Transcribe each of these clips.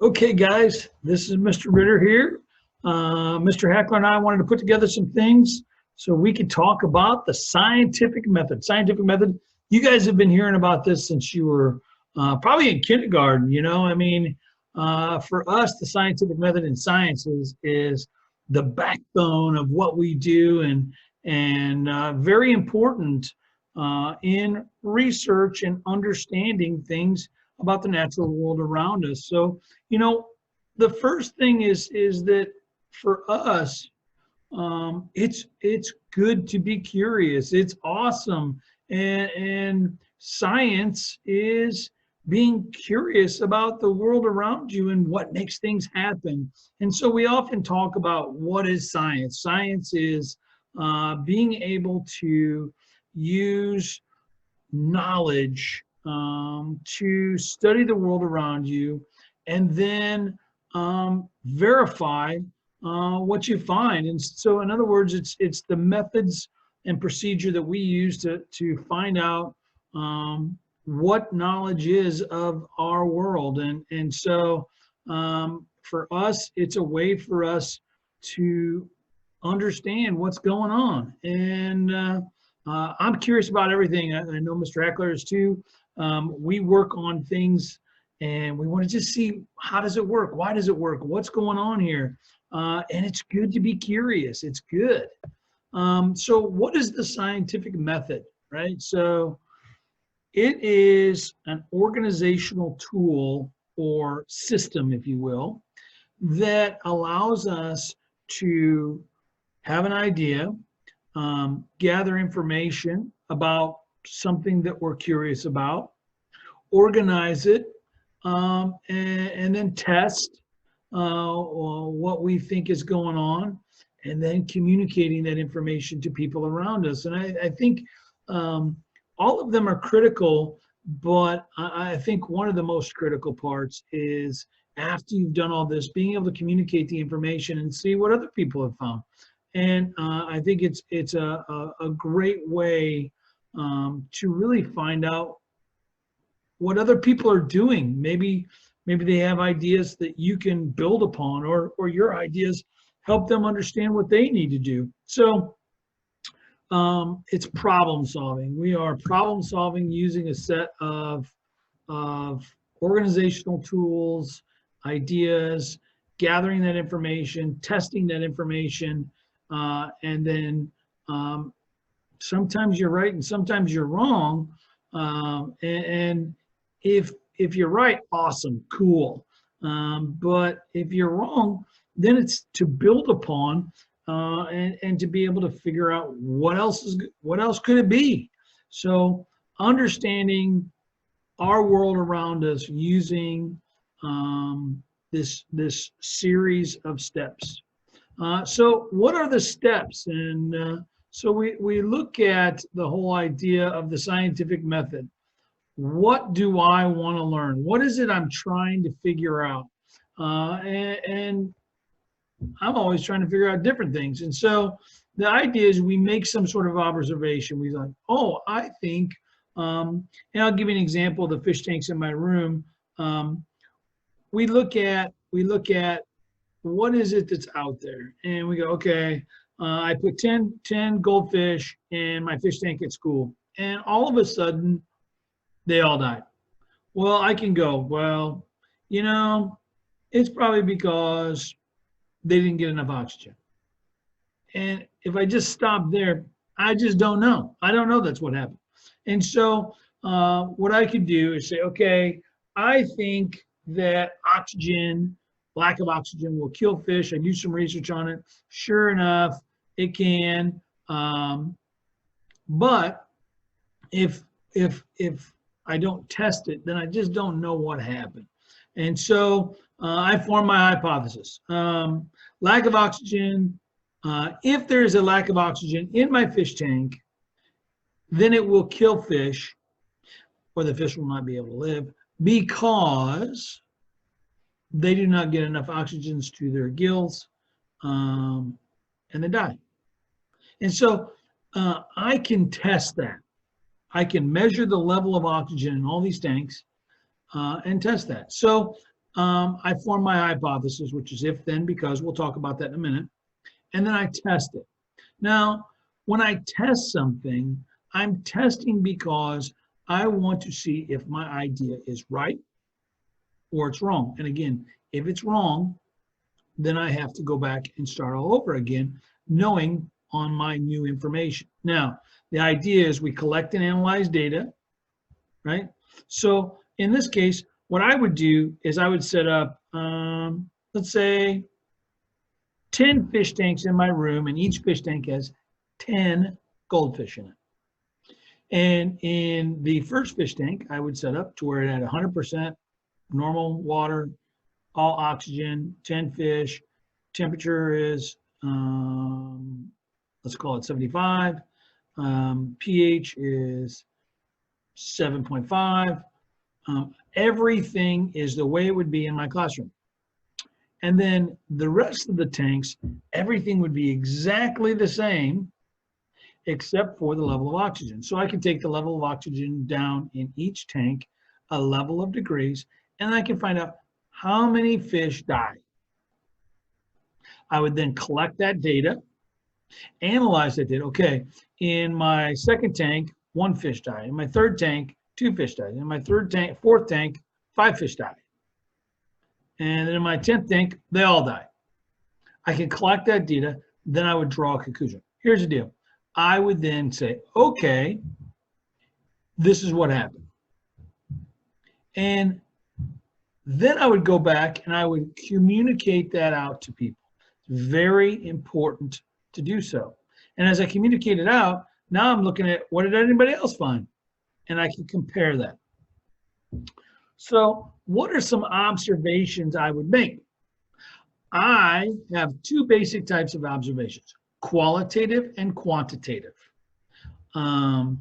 Okay, guys, this is Mr. Ritter here. Mr. Hackler and I wanted to put together some things so we could talk about the scientific method. Scientific method, you guys have been hearing about this since you were probably in kindergarten, for us, the scientific method in science is the backbone of what we do and very important in research and understanding things about the natural world around us. So, the first thing is that for us, it's good to be curious. It's awesome, and science is being curious about the world around you and what makes things happen. And so we often talk about what is science. Science is being able to use knowledge to study the world around you and then verify what you find. And so, in other words, it's the methods and procedure that we use to find out what knowledge is of our world. And so, for us, it's a way for us to understand what's going on. And I'm curious about everything. I know Mr. Eckler is too. We work on things and we want to just see, how does it work? Why does it work? What's going on here? And it's good to be curious. It's good. So what is the scientific method, right? So it is an organizational tool or system, if you will, that allows us to have an idea, gather information about something that we're curious about, organize it, and then test what we think is going on, and then communicating that information to people around us. And I think all of them are critical, but I think one of the most critical parts is, after you've done all this, being able to communicate the information and see what other people have found. And I think it's a great way to really find out what other people are doing. Maybe they have ideas that you can build upon, or your ideas help them understand what they need to do. So it's problem solving. We are problem solving using a set of organizational tools, ideas, gathering that information, testing that information, and then sometimes you're right and sometimes you're wrong. And if you're right, awesome, cool. But if you're wrong, then it's to build upon and to be able to figure out what else could it be. So understanding our world around us using this series of steps. So what are the steps? And so we look at the whole idea of the scientific method. What do I want to learn? What is it I'm trying to figure out? And I'm always trying to figure out different things. And so the idea is we make some sort of observation. We like, oh, I think, and I'll give you an example of the fish tanks in my room. We look at what is it that's out there, and we go, okay, I put 10 goldfish in my fish tank at school, and all of a sudden they all died. Well, I can go, well, it's probably because they didn't get enough oxygen. And if I just stop there, I just don't know. I don't know that's what happened. And so what I could do is say, okay, I think that lack of oxygen will kill fish. I do some research on it. Sure enough, it can. But if I don't test it, then I just don't know what happened. And so I formed my hypothesis. Lack of oxygen, if there's a lack of oxygen in my fish tank, then it will kill fish, or the fish will not be able to live, because they do not get enough oxygen to their gills, and they die. And so I can test that. I can measure the level of oxygen in all these tanks and test that. So I form my hypothesis, which is if, then, because. We'll talk about that in a minute. And then I test it. Now, when I test something, I'm testing because I want to see if my idea is right or it's wrong. And again, if it's wrong, then I have to go back and start all over again, knowing on my new information. Now, the idea is we collect and analyze data, right? So in this case, what I would do is I would set up, let's say, 10 fish tanks in my room, and each fish tank has 10 goldfish in it. And in the first fish tank, I would set up to where it had 100% normal water, all oxygen, 10 fish, temperature is, let's call it 75, pH is 7.5. Everything is the way it would be in my classroom. And then the rest of the tanks, everything would be exactly the same, except for the level of oxygen. So I can take the level of oxygen down in each tank a level of degrees, and I can find out how many fish die. I would then collect that data, analyze that data. Okay, in my second tank, 1 fish died. In my third tank, 2 fish died. In my fourth tank, 5 fish died. And then in my 10th tank, they all died. I can collect that data, then I would draw a conclusion. Here's the deal. I would then say, okay, this is what happened. And then I would go back and I would communicate that out to people. It's very important to do so. And as I communicate it out, now I'm looking at what did anybody else find? And I can compare that. So what are some observations I would make? I have 2 basic types of observations, qualitative and quantitative. I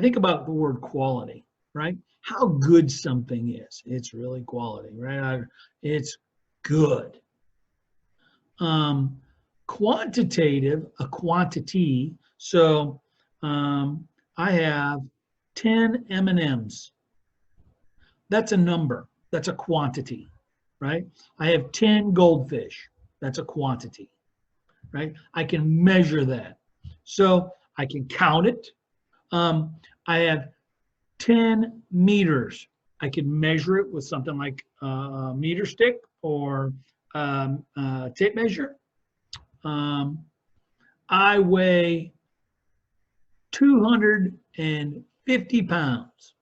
think about the word quality, right? How good something is. It's really quality, right? It's good. Quantitative, a quantity. So I have 10 M&Ms. That's a number. That's a quantity, right? I have 10 goldfish. That's a quantity, right? I can measure that. So I can count it. I have 10 meters. I can measure it with something like a meter stick or a tape measure. I weigh 250 pounds.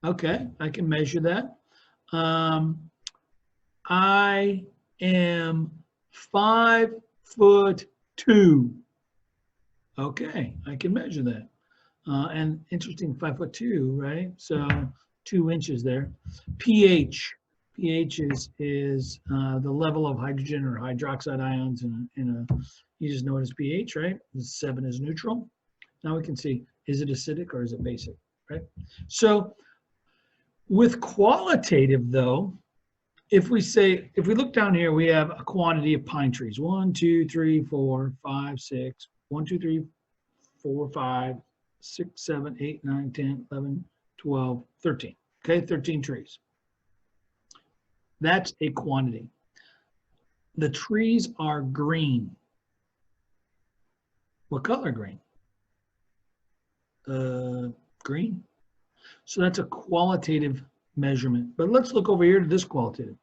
Okay, I can measure that. I am 5'2". Okay, I can measure that. And interesting, 5'2", right? So 2 inches there. pH. pH is the level of hydrogen or hydroxide ions in a, you just know it as pH, right? 7 is neutral. Now we can see, is it acidic or is it basic, right? So with qualitative though, if we look down here, we have a quantity of pine trees. 1, 2, 3, 4, 5, 6. 1, 2, 3, 4, 5, 6, 7, 8, 9, 10, 11, 12, 13. Okay, 13 trees. That's a quantity. The trees are green. What color green? Green. So that's a qualitative measurement. But let's look over here to this qualitative.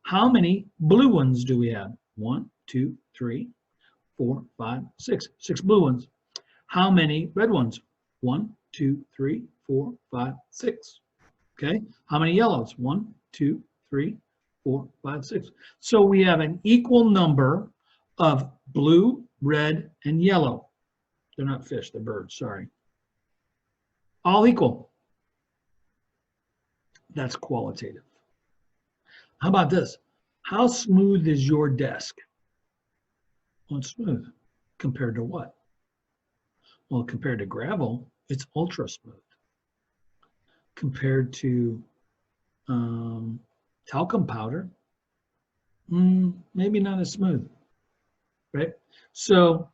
How many blue ones do we have? 1, 2, 3, 4, 5, 6. 6 blue ones. How many red ones? 1, 2, 3, 4, 5, 6. Okay. How many yellows? 1, 2, 3, 4, 5, 6. So we have an equal number of blue, red, and yellow. They're not fish, they're birds, sorry. All equal. That's qualitative. How about this? How smooth is your desk? Well, it's smooth. Compared to what? Well, compared to gravel, it's ultra smooth. Compared to talcum powder, maybe not as smooth, right? So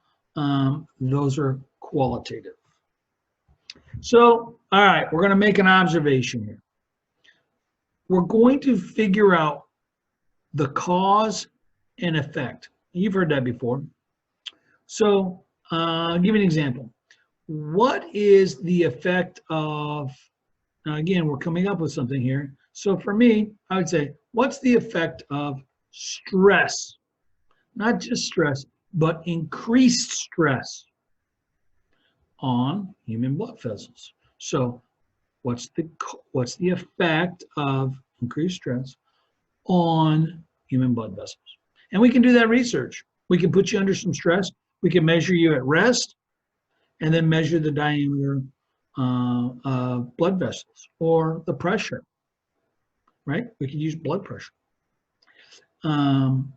those are qualitative. So, all right, we're going to make an observation here. we're going to figure out the cause and effect. You've heard that before. So I'll give you an example. What is the effect of, now again, we're coming up with something here. So for me, I would say, what's the effect of stress? Not just stress, but increased stress on human blood vessels. So what's the effect of increased stress on human blood vessels? And we can do that research. We can put you under some stress. We can measure you at rest and then measure the diameter of blood vessels or the pressure, right? We can use blood pressure. And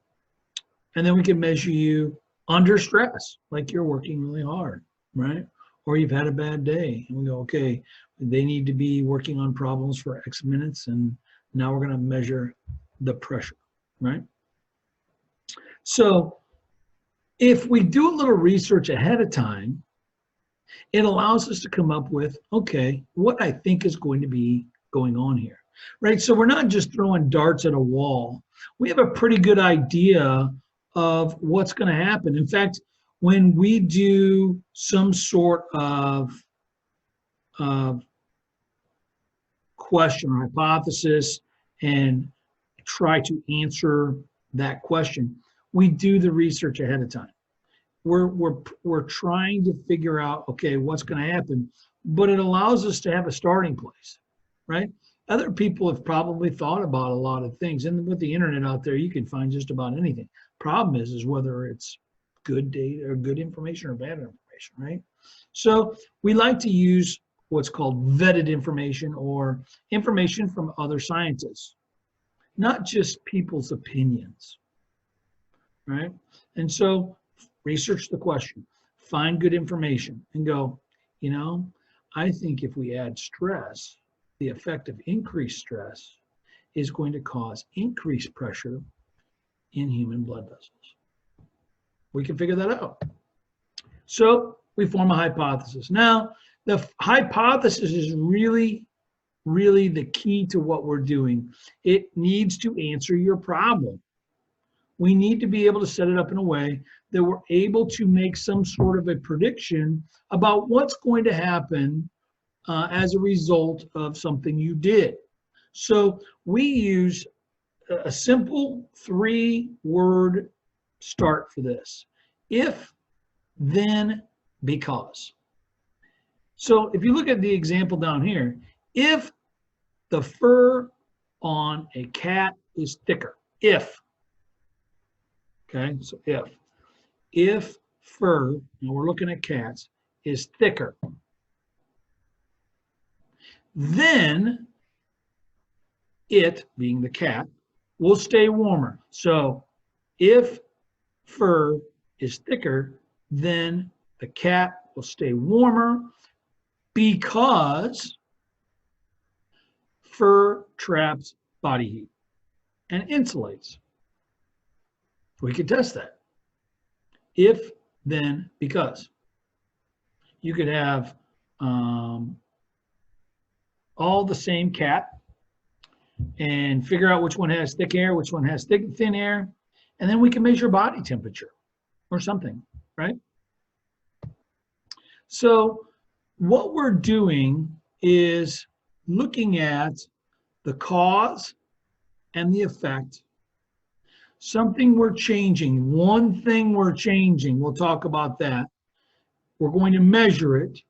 then we can measure you under stress, like you're working really hard, right? Or you've had a bad day. And we go, okay, they need to be working on problems for X minutes, and now we're going to measure the pressure, right? So if we do a little research ahead of time, it allows us to come up with, okay, what I think is going to be going on here, right? So we're not just throwing darts at a wall. We have a pretty good idea of what's going to happen. In fact, when we do some sort of question or hypothesis and try to answer that question, we do the research ahead of time. We're trying to figure out, okay, what's going to happen, but it allows us to have a starting place, right? Other people have probably thought about a lot of things, and with the internet out there, you can find just about anything. Problem is whether it's good data or good information or bad information, right? So we like to use what's called vetted information or information from other scientists, not just people's opinions, right? And so research the question, find good information, and go, you know, I think if we add stress, the effect of increased stress is going to cause increased pressure in human blood vessels. We can figure that out. So we form a hypothesis. Now, the hypothesis is really the key to what we're doing. It needs to answer your problem. We need to be able to set it up in a way that we're able to make some sort of a prediction about what's going to happen as a result of something you did. So we use a simple 3-word start for this. If, then, because. So if you look at the example down here, if the fur on a cat is thicker, if, okay, so if fur, and we're looking at cats, is thicker, then it, being the cat, will stay warmer. So if fur is thicker, then the cat will stay warmer because fur traps body heat and insulates. We could test that. If, then, because. You could have all the same cat and figure out which one has thick hair, which one has thin hair, and then we can measure body temperature or something, right? So what we're doing is looking at the cause and the effect. Something we're changing, one thing we're changing, we'll talk about that. We're going to measure it,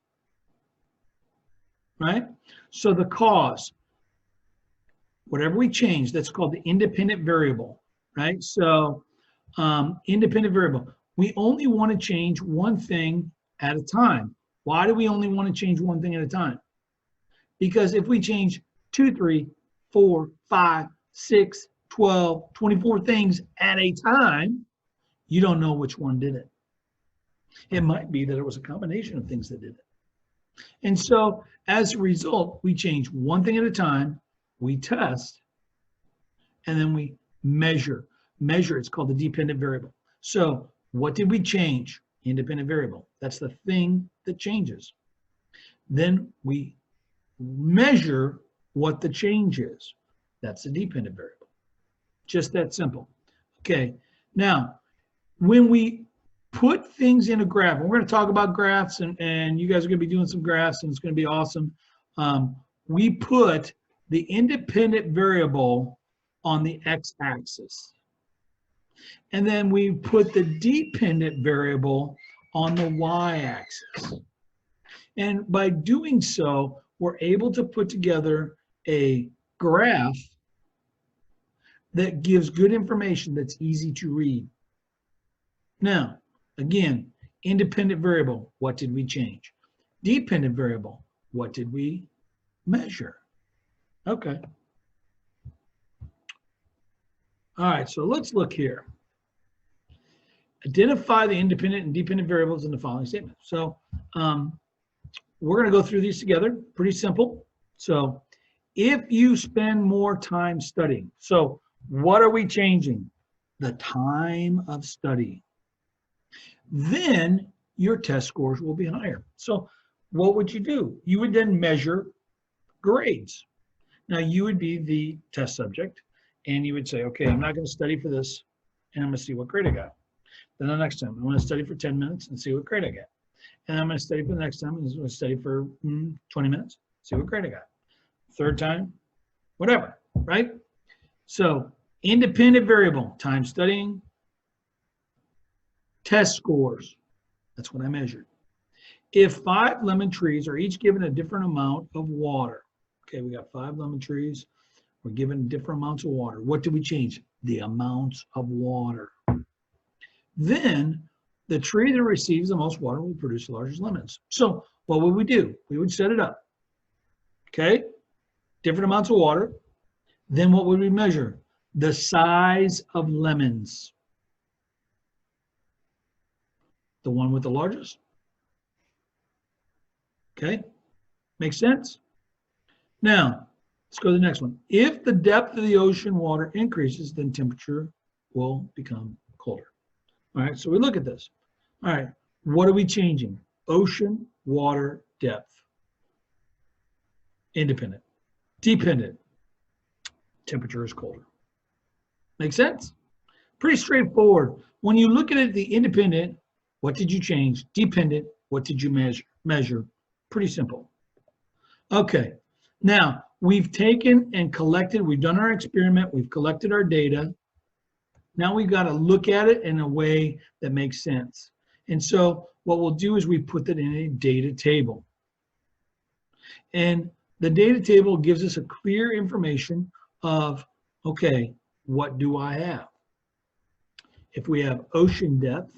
right? So the cause, whatever we change, that's called the independent variable, right? So independent variable, we only want to change one thing at a time. Why do we only want to change one thing at a time? Because if we change 2, 3, 4, 5, 6, 12, 24 things at a time, you don't know which one did it. It might be that it was a combination of things that did it. And so as a result, we change one thing at a time, we test, and then we measure. It's called the dependent variable. So what did we change? Independent variable. That's the thing that changes. Then we measure what the change is. That's the dependent variable. Just that simple. Okay, now when we put things in a graph, and we're going to talk about graphs, and you guys are going to be doing some graphs, and it's going to be awesome. We put the independent variable on the x-axis. And then we put the dependent variable on the y-axis. And by doing so, we're able to put together a graph that gives good information that's easy to read. Now, again, independent variable, what did we change? Dependent variable, what did we measure? Okay. All right, so let's look here. Identify the independent and dependent variables in the following statement. So we're going to go through these together. Pretty simple. So if you spend more time studying, so what are we changing? The time of study. Then your test scores will be higher. So what would you do? You would then measure grades. Now you would be the test subject and you would say, okay, I'm not going to study for this and I'm going to see what grade I got. Then the next time, I'm going to study for 10 minutes and see what grade I get. And I'm going to study for the next time, and I'm going to study for 20 minutes, see what grade I got. Third time, whatever, right? So independent variable, time studying, test scores, that's what I measured. If 5 lemon trees are each given a different amount of water, okay, we got 5 lemon trees, we're given different amounts of water. What do we change? The amounts of water. Then the tree that receives the most water will produce the largest lemons. So what would we do? We would set it up. Okay, different amounts of water. Then what would we measure? The size of lemons. The one with the largest. Okay, makes sense? Now, let's go to the next one. If the depth of the ocean water increases, then temperature will become colder. All right, so we look at this. All right, what are we changing? Ocean water depth. Independent. Dependent. Temperature is colder. Make sense? Pretty straightforward. When you look at it, the independent, what did you change? Dependent, what did you measure? Pretty simple. Okay, now we've taken and collected, we've done our experiment, we've collected our data. Now we've got to look at it in a way that makes sense. And so what we'll do is we put that in a data table. And the data table gives us a clear information of, okay, what do I have? If we have ocean depth,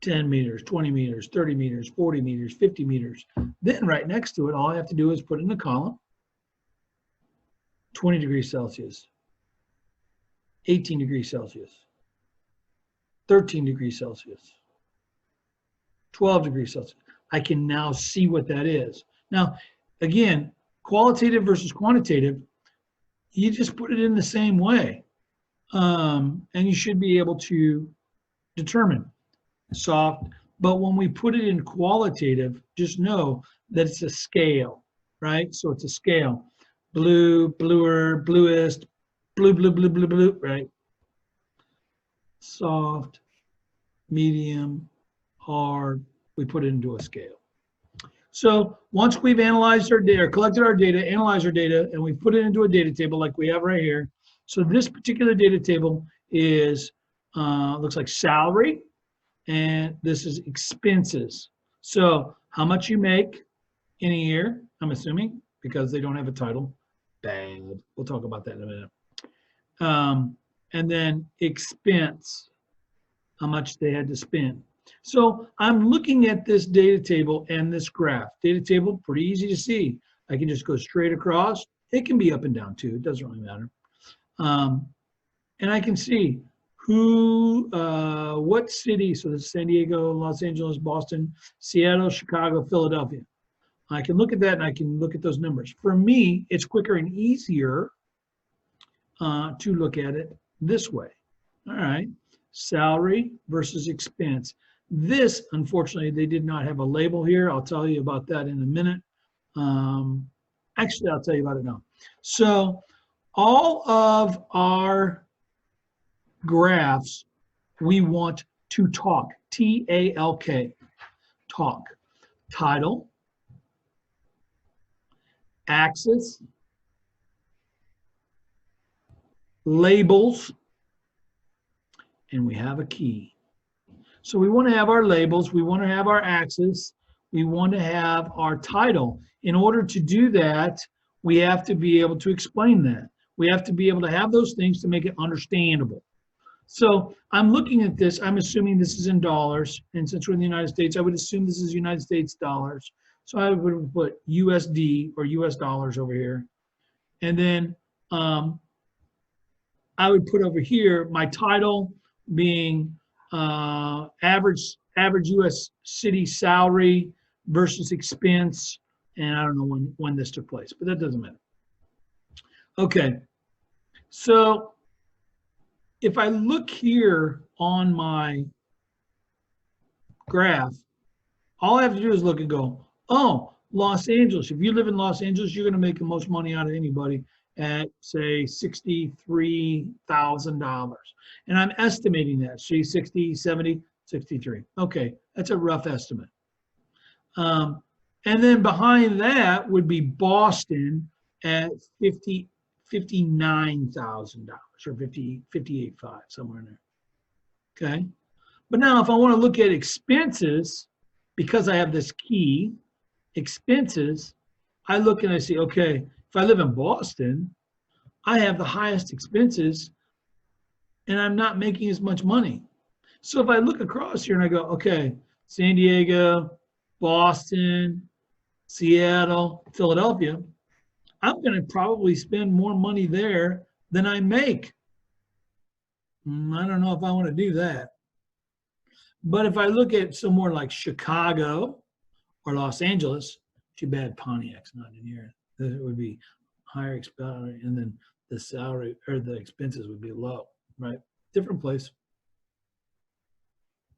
10 meters, 20 meters, 30 meters, 40 meters, 50 meters, then right next to it, all I have to do is put in the column 20 degrees Celsius, 18 degrees Celsius, 13 degrees Celsius, 12 degrees Celsius. I can now see what that is. Now, again, qualitative versus quantitative, you just put it in the same way. And you should be able to determine soft. But when we put it in qualitative, just know that it's a scale, right? So it's a scale. Blue, bluer, bluest, blue, blue, blue, blue, blue, right? Soft, medium, hard, we put it into a scale. So once we've analyzed our data, collected our data, analyzed our data, and we put it into a data table like we have right here. So this particular data table is, looks like salary, and this is expenses. So how much you make in a year, I'm assuming, because they don't have a title. Bad. We'll talk about that in a minute. And then expense, how much they had to spend. So I'm looking at this data table and this graph. Data table, pretty easy to see. I can just go straight across. It can be up and down too. It doesn't really matter. And I can see who, what city, so this is San Diego, Los Angeles, Boston, Seattle, Chicago, Philadelphia. I can look at that and I can look at those numbers. For me, it's quicker and easier to look at it this way. All right, salary versus expense. This, unfortunately, they did not have a label here. I'll tell you about that in a minute. Actually, I'll tell you about it now. So all of our graphs, we want to talk, T-A-L-K, talk. Title, axis, labels, and we have a key. So we want to have our labels, we want to have our axis, we want to have our title. In order to do that, we have to be able to explain that. We have to be able to have those things to make it understandable. So I'm looking at this, I'm assuming this is in dollars, and since we're in the United States, I would assume this is United States dollars. So I would put USD or US dollars over here. And then I would put over here my title being average U.S. city salary versus expense, and I don't know when this took place, but that doesn't matter. Okay, so if I look here on my graph, all I have to do is look and go, oh, Los Angeles. If you live in Los Angeles, you're going to make the most money out of anybody at, say, $63,000. And I'm estimating that. See, 60, 70, 63. Okay, that's a rough estimate. And then behind that would be Boston at $59,000 or 58.5, somewhere in there. Okay. But now if I want to look at expenses, because I have this key, expenses, I look and I see, okay, if I live in Boston, I have the highest expenses and I'm not making as much money. So if I look across here and I go, okay, San Diego, Boston, Seattle, Philadelphia, I'm going to probably spend more money there than I make. I don't know if I want to do that. But if I look at somewhere like Chicago or Los Angeles, too bad Pontiac's not in here. It would be higher expense, and then the salary or the expenses would be low, right? Different place.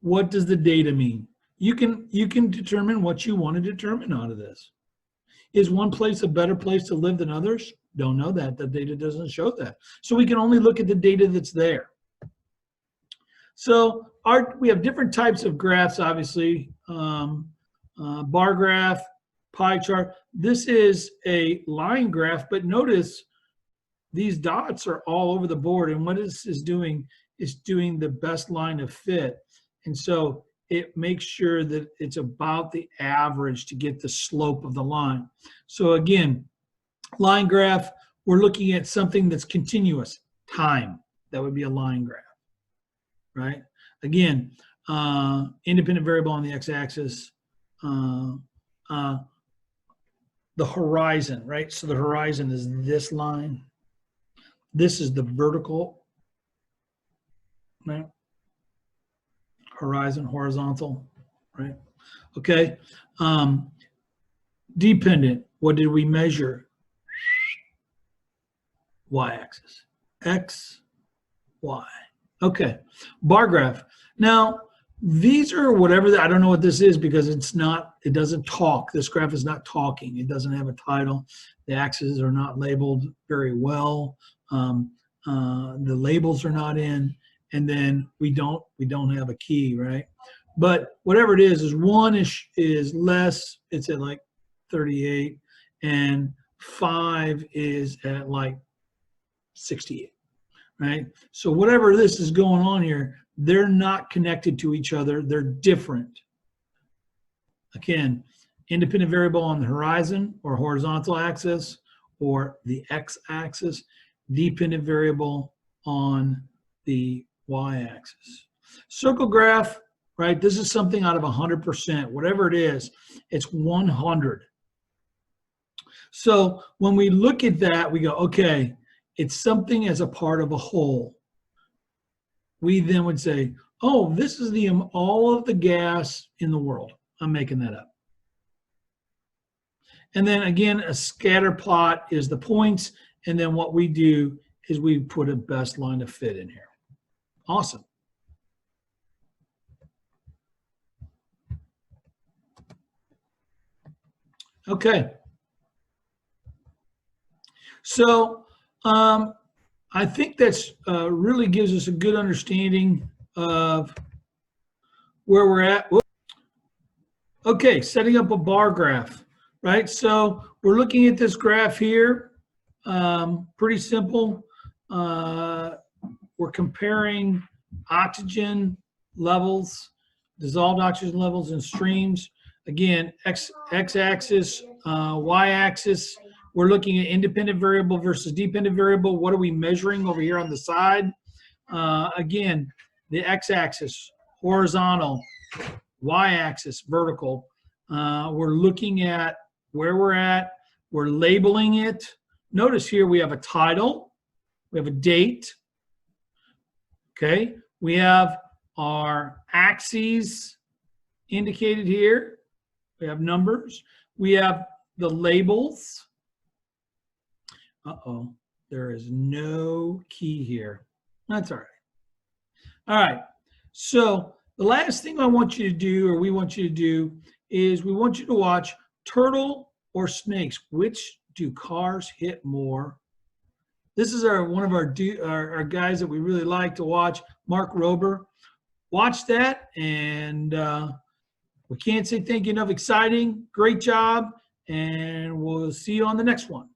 What does the data mean? You can determine what you want to determine out of this. Is one place a better place to live than others? Don't know that. The data doesn't show that. So we can only look at the data that's there. So we have different types of graphs, obviously. Bar graph, pie chart. This is a line graph, but notice these dots are all over the board. And what this is doing is doing the best line of fit. And so it makes sure that it's about the average to get the slope of the line. So again, line graph, we're looking at something that's continuous, time. That would be a line graph, right? Again, independent variable on the x-axis, the horizon, right? So the horizon is this line. This is the vertical, right? Horizon, horizontal, right? Okay. Dependent, what did we measure? Y-axis, X, Y. Okay. Bar graph. Now, these are whatever, I don't know what this is because it doesn't talk. This graph is not talking. It doesn't have a title. The axes are not labeled very well. The labels are not in, and then we don't have a key, right? But whatever it is one is less, it's at like 38, and 5 is at like 68. Right? So whatever this is going on here, they're not connected to each other. They're different. Again, independent variable on the horizon or horizontal axis or the x-axis, dependent variable on the y-axis. Circle graph, right? This is something out of 100%. Whatever it is, it's 100. So when we look at that, we go, okay, it's something as a part of a whole. We then would say, oh, this is all of the gas in the world. I'm making that up. And then again, a scatter plot is the points. And then what we do is we put a best line of fit in here. Awesome. Okay. So I think that's really gives us a good understanding of where we're at. Okay, setting up a bar graph, right? So we're looking at this graph here. Pretty simple. We're comparing oxygen levels, dissolved oxygen levels in streams. Again, x-axis, y-axis. We're looking at independent variable versus dependent variable. What are we measuring over here on the side? Again, the x-axis, horizontal, y-axis, vertical. We're looking at where we're at. We're labeling it. Notice here we have a title. We have a date. Okay. We have our axes indicated here. We have numbers. We have the labels. Uh-oh. There is no key here. That's all right. All right. So the last thing I want you to do, or we want you to do, is we want you to watch turtle or snakes. Which do cars hit more? This is one of our guys that we really like to watch, Mark Rober. Watch that, and we can't say thank you enough. Exciting, great job, and we'll see you on the next one.